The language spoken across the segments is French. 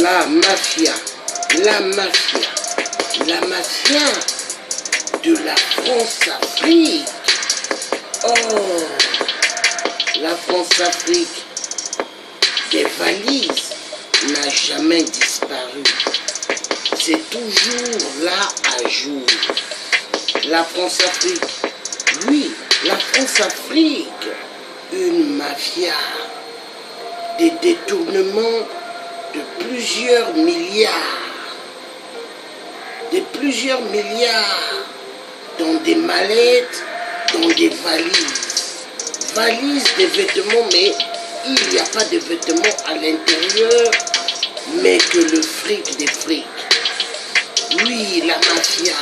la mafia, la mafia, la mafia de la France-Afrique. Oh, la France-Afrique des valises n'a jamais disparu. C'est toujours là à jour. La France-Afrique, oui, la France-Afrique, une mafia, des détournements de plusieurs milliards, dans des mallettes, dans des valises de vêtements, mais il n'y a pas de vêtements à l'intérieur, mais que le fric des frics. Oui, la mafia,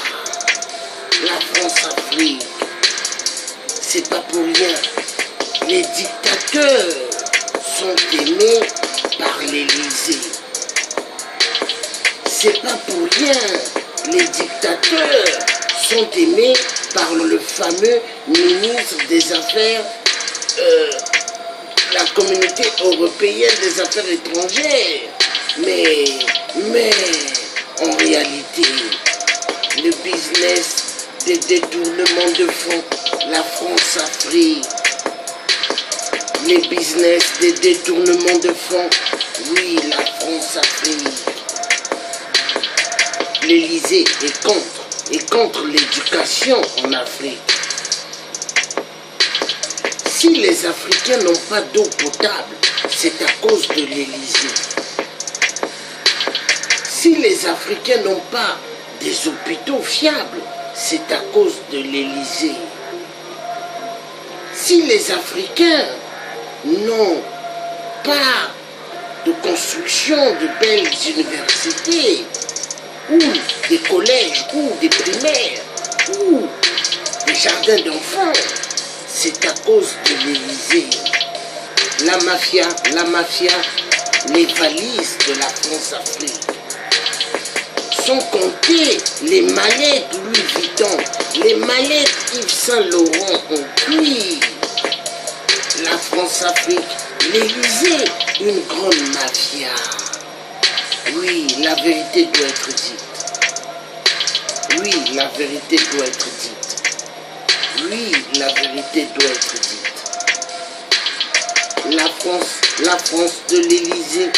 la France-Afrique, c'est pas pour rien. Les dictateurs sont aimés par l'Élysée. C'est pas pour rien. Les dictateurs sont aimés par le fameux ministre des Affaires, la communauté européenne des Affaires étrangères. Mais, en réalité, le business des détournements de fonds, la France-Afrique, les business des détournements de fonds, oui, la France-Afrique. L'Élysée est contre l'éducation en Afrique. Si les Africains n'ont pas d'eau potable, c'est à cause de l'Élysée. Si les Africains n'ont pas des hôpitaux fiables, c'est à cause de l'Élysée. Si les Africains n'ont pas de construction de belles universités, ou des collèges, ou des primaires, ou des jardins d'enfants, c'est à cause de l'Élysée. La mafia, les valises de la France-Afrique. Sans compter les mallettes Louis Vuitton, les mallettes Yves Saint-Laurent en cuir. La France-Afrique, l'Élysée, une grande mafia. Oui, la vérité doit être dite. Oui, la vérité doit être dite. Oui, la vérité doit être dite. La France de l'Élysée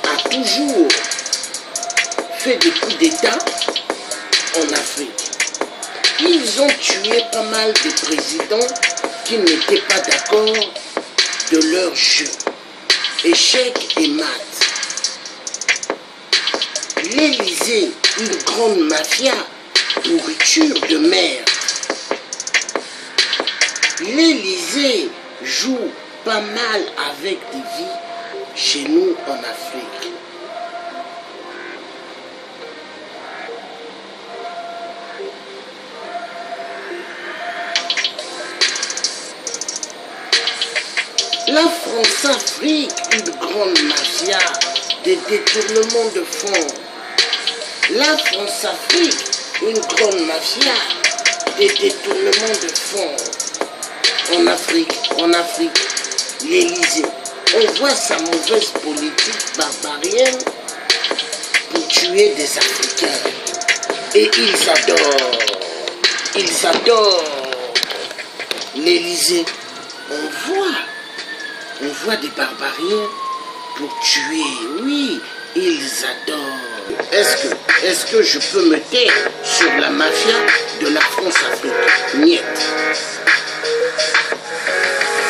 a toujours fait des coups d'État en Afrique. Ils ont tué pas mal de présidents qui n'étaient pas d'accord de leur jeu. Échec et mat. L'Élysée, une grande mafia, pourriture de mer. L'Élysée joue pas mal avec des vies chez nous en Afrique. La France-Afrique, une grande mafia, des détournements de fonds. La France-Afrique, une grande mafia, des détournements de fonds. En Afrique, l'Élysée, on voit sa mauvaise politique barbarienne pour tuer des Africains. Et ils adorent l'Élysée. On voit des barbariens pour tuer, oui, ils adorent. Est-ce que je peux me taire sur la mafia de la France-Afrique? Niet.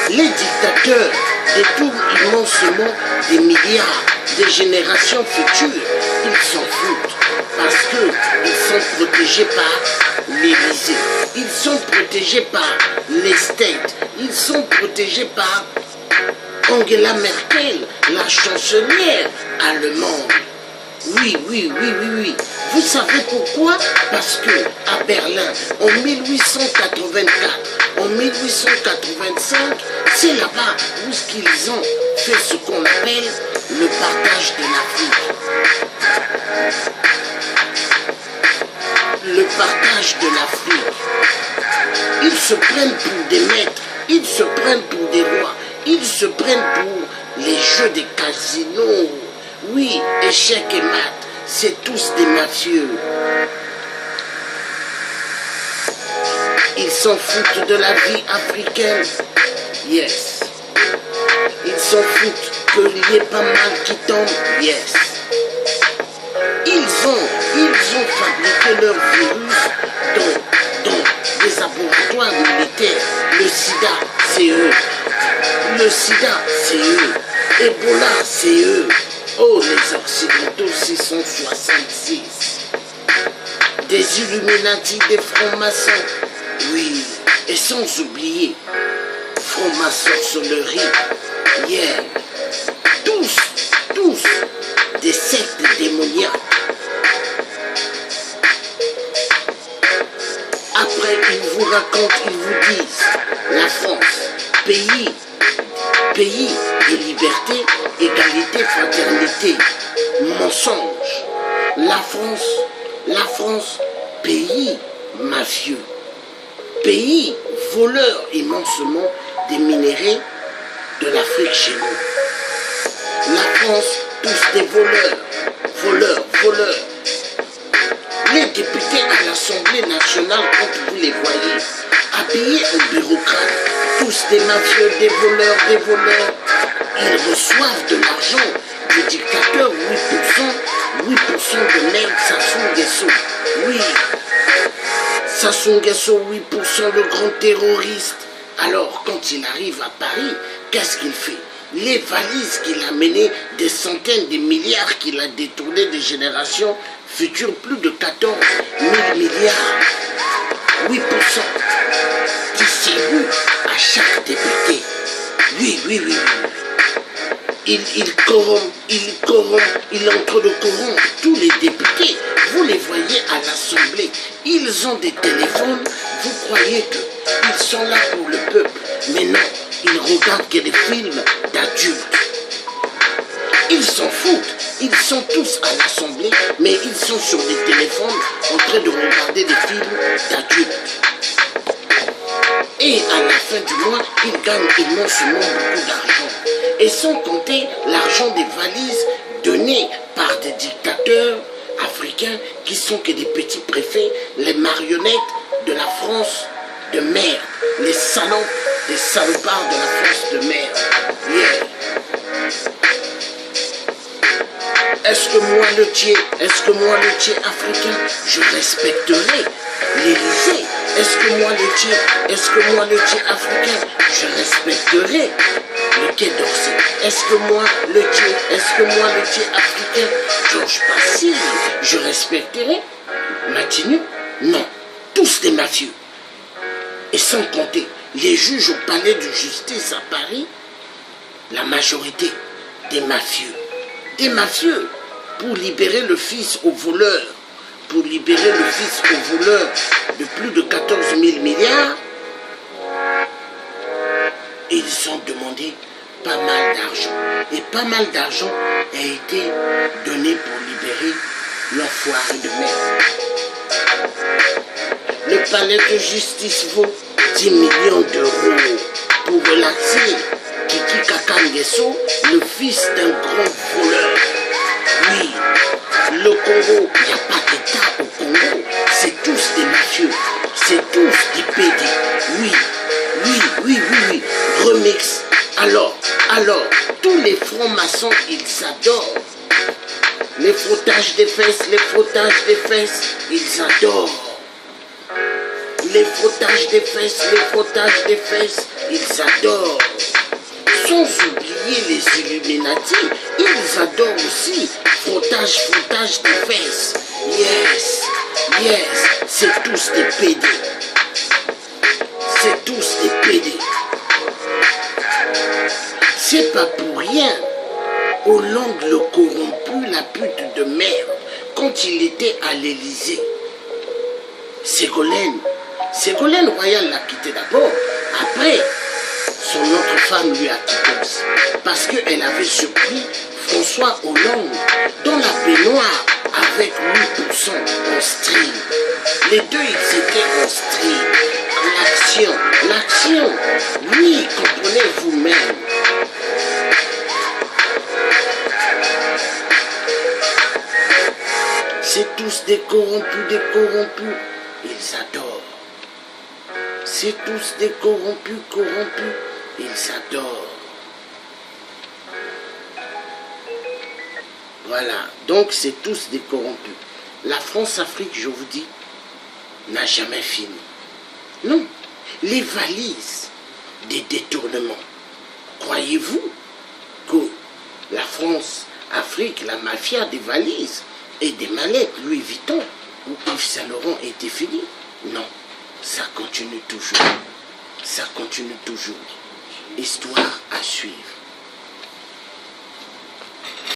Les dictateurs détournent immensément des milliards, des générations futures. Ils s'en foutent parce qu'ils sont protégés par l'Élysée. Ils sont protégés par les States. Ils sont protégés par Angela Merkel, la chancelière allemande. Oui. Vous savez pourquoi? Parce que à Berlin, en 1884, en 1885, c'est là-bas où ils ont fait ce qu'on appelle le partage de l'Afrique. Le partage de l'Afrique. Ils se prennent pour des maîtres, ils se prennent pour des rois, ils se prennent pour les jeux des casinos. Oui, échec et maths, c'est tous des mafieux. Ils s'en foutent de la vie africaine. Yes. Ils s'en foutent qu'il y ait pas mal qui tombent. Yes. Ils ont fabriqué leur virus dans des laboratoires militaires. Le sida, c'est eux. Le sida, c'est eux. Ebola, c'est eux. Oh, les Occidentaux, 666. Des Illuminati, des francs-maçons. Oui, et sans oublier, franc-maçonnerie. Yeah. Tous, des sectes démoniaques. Après, ils vous racontent, ils vous disent, la France, pays de liberté, égalité, fraternité. Mensonge. La France, pays mafieux. Pays voleur immensement des minéraux de l'Afrique chez nous. La France, tous des voleurs. Les députés à l'Assemblée nationale, quand vous les voyez, habillés en bureaucrates, tous des mafieux, des voleurs. Ils reçoivent de l'argent du dictateur, 8% de merde, Sassou Nguesso. Oui, Sassou Nguesso, 8%, le grand terroriste. Alors, quand il arrive à Paris, qu'est-ce qu'il fait? Les valises qu'il a menées, des centaines de milliards qu'il a détournées des générations futures, plus de 14 000 milliards. 8% distribuent à chaque député. Oui. Il corrompt, il est en train de corrompre tous les députés. Vous les voyez à l'Assemblée, ils ont des téléphones, vous croyez qu'ils sont là pour le peuple. Mais non, ils regardent que des films d'adultes. Ils s'en foutent, ils sont tous à l'Assemblée, mais ils sont sur des téléphones en train de regarder des films d'adultes. Et à la fin du mois, ils gagnent immensément beaucoup d'argent. Et sans compter l'argent des valises données par des dictateurs africains qui sont que des petits préfets, les marionnettes de la France de merde, les salopes, les salopards de la France de merde. Yeah. Est-ce que moi le tiers africain, je respecterai l'Élysée? Est-ce que moi le tiers africain, je respecterai le Quai d'Orsay? Est-ce que moi le tiers africain, Georges Basile, je respecterai Martinique? Non, tous des mafieux. Et sans compter les juges au palais de justice à Paris, la majorité des mafieux. Des mafieux pour libérer le fils au voleur, de plus de 14 000 milliards. Ils ont demandé pas mal d'argent. Et pas mal d'argent a été donné pour libérer l'enfoiré de merde. Le palais de justice vaut 10 millions d'euros pour relaxer Kiki Kaka Nguesso, le fils d'un grand voleur. Oui, le Congo, il n'y a pas d'État au Congo. C'est tous des mafieux, c'est tous des PD. Oui. Remix. Alors, tous les francs-maçons, ils adorent. Les frottages des fesses, ils adorent. Les frottages des fesses, ils adorent. Sans oublier les Illuminati, ils adorent aussi frottage des fesses. Yes, c'est tous des PD. C'est pas pour rien. Hollande le corrompu, la pute de merde, quand il était à l'Élysée. Ségolène Royal l'a quitté d'abord. Après, son autre femme lui a quitté aussi. Parce qu'elle avait surpris François Hollande dans la baignoire avec 8% en stream. Les deux, ils étaient en stream. L'action, oui, comprenez vous-même. des corrompus, ils adorent. C'est tous des corrompus, ils adorent. Voilà, donc c'est tous des corrompus. La France-Afrique, je vous dis, n'a jamais fini. Non, les valises des détournements. Croyez-vous que la France-Afrique, la mafia des valises et des mallettes Louis Vuitton ou Yves Saint Laurent était fini? Non, ça continue toujours. Ça continue toujours. Histoire à suivre.